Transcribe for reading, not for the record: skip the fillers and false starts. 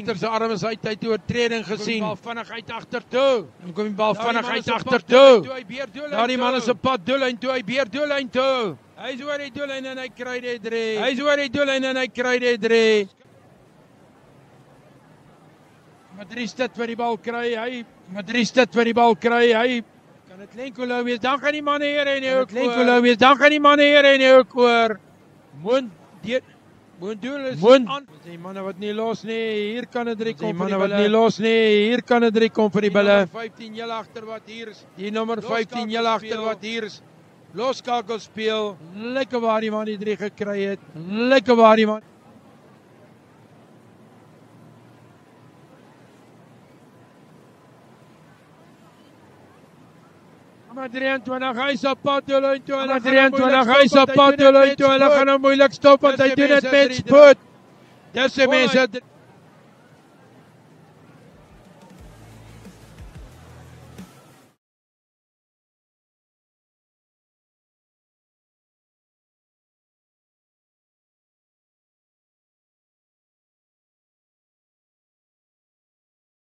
regter se arm is uit oortreding gesien. Bal vinnig uit agtertoe. Dan kom die bal vinnig uit agtertoe. Daardie man is op pad doellyn toe, hy beer doellyn toe. Hy is oor die doellyn en hy kry dit 3. Hy is oor die doellyn en hy kry dit 3. Madrid dit vir die bal kry, hy Madrid dit vir die bal kry, hy kan dit Lenko wees, dan gaan die manne hier en ook Lenko wees, dan gaan die manne hier en ook oor. Moondoel is aan. Die manne wat nie los nie, hier kan dit 3 kom vir die manne wat nie los nie, hier kan dit 3 kom vir die bulle. 15 heel agter wat hier is. Die nommer 15 heel agter wat hier is. Loskakel speel. Lekker waar die man die 3 gekry het. Lekker waar die man. Maar 23, hy is op pad doellyn toe. 23, hy is op pad doellyn toe. Hulle gaan hom moeilik stop want hy doen dit met spoed. Dis die mense